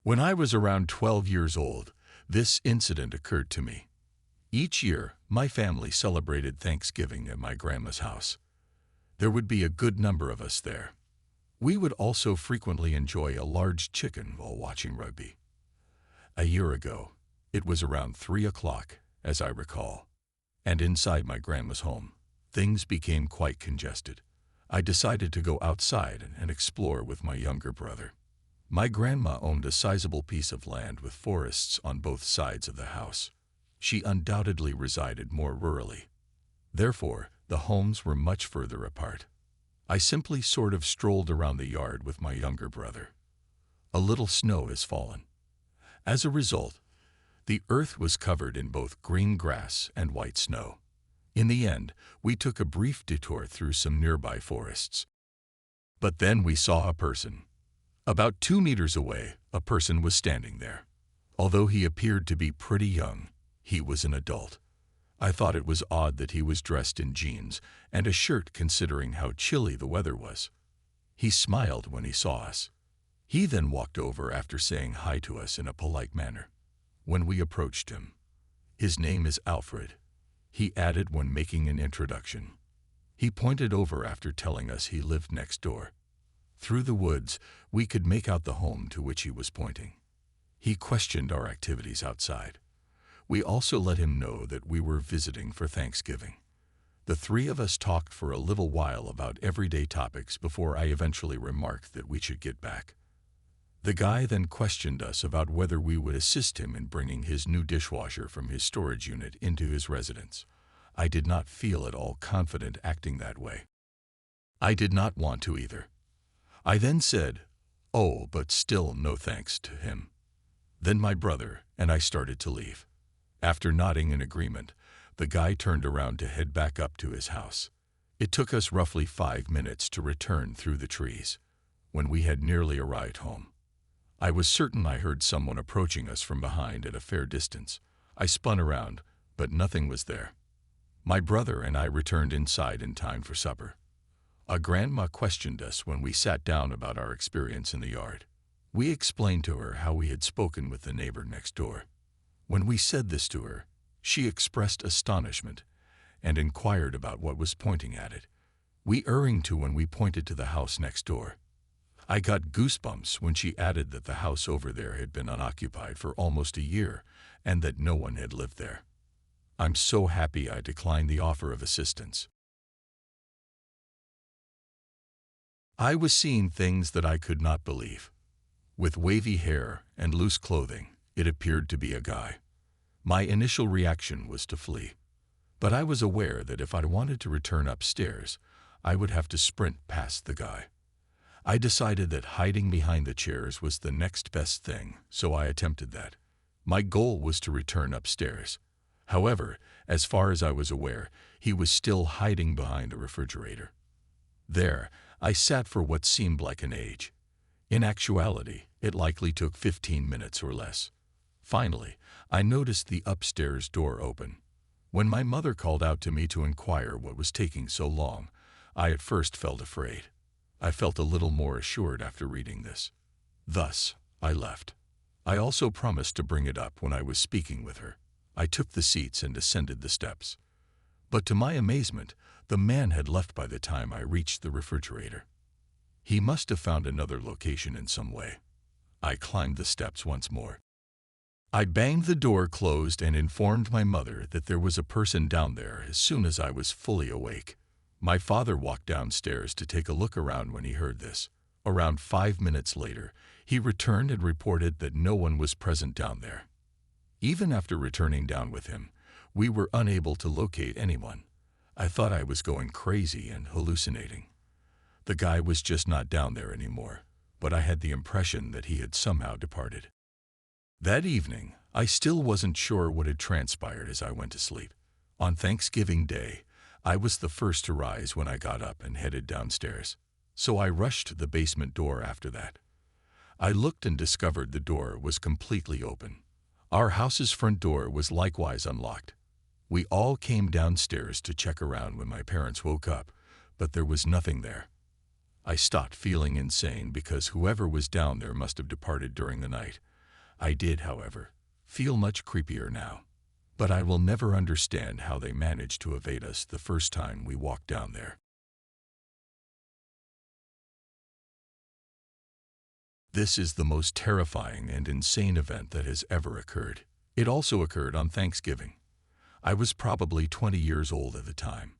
When I was around 12 years old, this incident occurred to me. Each year, my family celebrated Thanksgiving at my grandma's house. There would be a good number of us there. We would also frequently enjoy a large chicken while watching rugby. A year ago, it was around 3 o'clock, as I recall, and inside my grandma's home, things became quite congested. I decided to go outside and explore with my younger brother. My grandma owned a sizable piece of land with forests on both sides of the house. She undoubtedly resided more rurally. Therefore, the homes were much further apart. I simply sort of strolled around the yard with my younger brother. A little snow has fallen. As a result, the earth was covered in both green grass and white snow. In the end, we took a brief detour through some nearby forests. But then we saw a person. About 2 meters away, a person was standing there. Although he appeared to be pretty young, he was an adult. I thought it was odd that he was dressed in jeans and a shirt considering how chilly the weather was. He smiled when he saw us. He then walked over after saying hi to us in a polite manner. When we approached him, "His name is Alfred," he added when making an introduction. He pointed over after telling us he lived next door. Through the woods, we could make out the home to which he was pointing. He questioned our activities outside. We also let him know that we were visiting for Thanksgiving. The three of us talked for a little while about everyday topics before I eventually remarked that we should get back. The guy then questioned us about whether we would assist him in bringing his new dishwasher from his storage unit into his residence. I did not feel at all confident acting that way. I did not want to either. I then said, "Oh, but still no thanks" to him. Then my brother and I started to leave. After nodding in agreement, the guy turned around to head back up to his house. It took us roughly 5 minutes to return through the trees. When we had nearly arrived home, I was certain I heard someone approaching us from behind at a fair distance. I spun around, but nothing was there. My brother and I returned inside in time for supper. A grandma questioned us when we sat down about our experience in the yard. We explained to her how we had spoken with the neighbor next door. When we said this to her, she expressed astonishment and inquired about what was pointing at it. We erring to when we pointed to the house next door. I got goosebumps when she added that the house over there had been unoccupied for almost a year and that no one had lived there. I'm so happy I declined the offer of assistance. I was seeing things that I could not believe. With wavy hair and loose clothing, it appeared to be a guy. My initial reaction was to flee, but I was aware that if I wanted to return upstairs, I would have to sprint past the guy. I decided that hiding behind the chairs was the next best thing, so I attempted that. My goal was to return upstairs. However, as far as I was aware, he was still hiding behind the refrigerator. There, I sat for what seemed like an age. In actuality, it likely took 15 minutes or less. Finally, I noticed the upstairs door open. When my mother called out to me to inquire what was taking so long, I at first felt afraid. I felt a little more assured after reading this. Thus, I left. I also promised to bring it up when I was speaking with her. I took the seats and descended the steps. But to my amazement, the man had left by the time I reached the refrigerator. He must have found another location in some way. I climbed the steps once more. I banged the door closed and informed my mother that there was a person down there as soon as I was fully awake. My father walked downstairs to take a look around when he heard this. Around 5 minutes later, he returned and reported that no one was present down there. Even after returning down with him, we were unable to locate anyone. I thought I was going crazy and hallucinating. The guy was just not down there anymore, but I had the impression that he had somehow departed. That evening, I still wasn't sure what had transpired as I went to sleep. On Thanksgiving Day, I was the first to rise when I got up and headed downstairs, so I rushed to the basement door after that. I looked and discovered the door was completely open. Our house's front door was likewise unlocked. We all came downstairs to check around when my parents woke up, but there was nothing there. I stopped feeling insane because whoever was down there must have departed during the night. I did, however, feel much creepier now. But I will never understand how they managed to evade us the first time we walked down there. This is the most terrifying and insane event that has ever occurred. It also occurred on Thanksgiving. I was probably 20 years old at the time.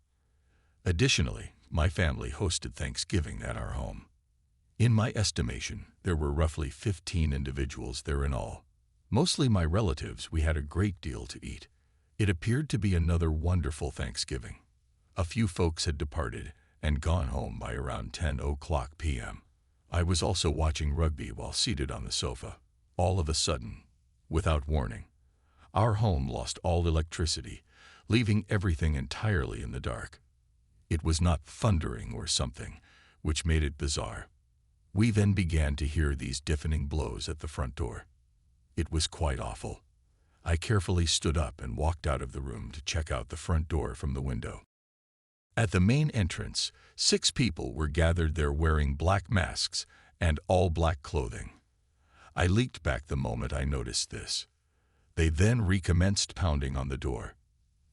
Additionally, my family hosted Thanksgiving at our home. In my estimation, there were roughly 15 individuals there in all. Mostly my relatives. We had a great deal to eat. It appeared to be another wonderful Thanksgiving. A few folks had departed and gone home by around 10:00 p.m. I was also watching rugby while seated on the sofa. All of a sudden, without warning, our home lost all electricity, leaving everything entirely in the dark. It was not thundering or something, which made it bizarre. We then began to hear these deafening blows at the front door. It was quite awful. I carefully stood up and walked out of the room to check out the front door from the window. At the main entrance, 6 people were gathered there wearing black masks and all black clothing. I leaped back the moment I noticed this. They then recommenced pounding on the door.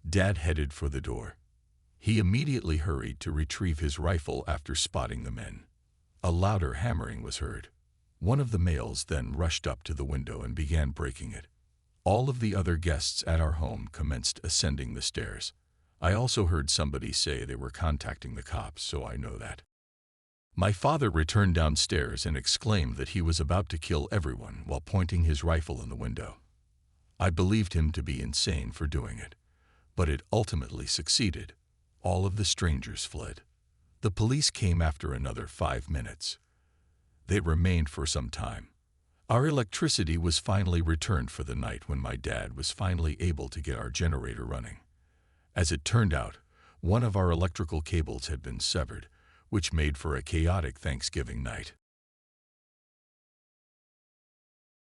Dad headed for the door. He immediately hurried to retrieve his rifle after spotting the men. A louder hammering was heard. One of the males then rushed up to the window and began breaking it. All of the other guests at our home commenced ascending the stairs. I also heard somebody say they were contacting the cops, so I know that. My father returned downstairs and exclaimed that he was about to kill everyone while pointing his rifle in the window. I believed him to be insane for doing it, but it ultimately succeeded. All of the strangers fled. The police came after another 5 minutes. They remained for some time. Our electricity was finally returned for the night when my dad was finally able to get our generator running. As it turned out, one of our electrical cables had been severed, which made for a chaotic Thanksgiving night.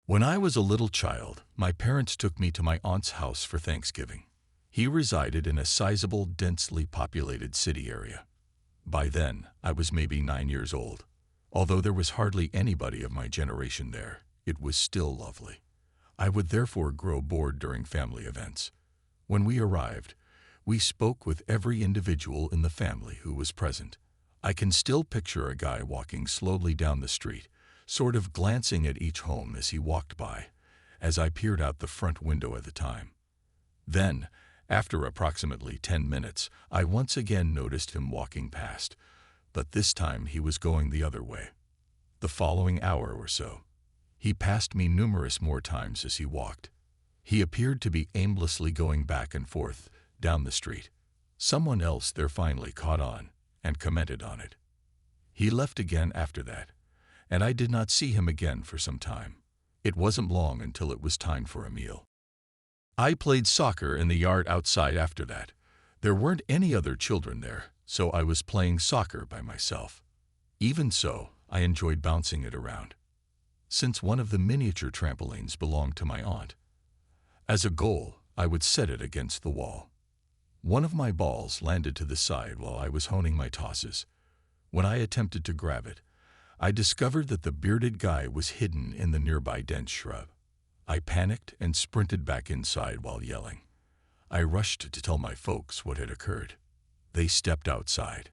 When I was a little child, my parents took me to my aunt's house for Thanksgiving. He resided in a sizable, densely populated city area. By then, I was maybe 9 years old. Although there was hardly anybody of my generation there, it was still lovely. I would therefore grow bored during family events. When we arrived, we spoke with every individual in the family who was present. I can still picture a guy walking slowly down the street, sort of glancing at each home as he walked by, as I peered out the front window at the time. Then, after approximately 10 minutes, I once again noticed him walking past, but this time he was going the other way. The following hour or so, he passed me numerous more times as he walked. He appeared to be aimlessly going back and forth down the street. Someone else there finally caught on and commented on it. He left again after that, and I did not see him again for some time. It wasn't long until it was time for a meal. I played soccer in the yard outside after that. There weren't any other children there, so I was playing soccer by myself. Even so, I enjoyed bouncing it around, since one of the miniature trampolines belonged to my aunt. As a goal, I would set it against the wall. One of my balls landed to the side while I was honing my tosses. When I attempted to grab it, I discovered that the bearded guy was hidden in the nearby dense shrub. I panicked and sprinted back inside while yelling. I rushed to tell my folks what had occurred. They stepped outside.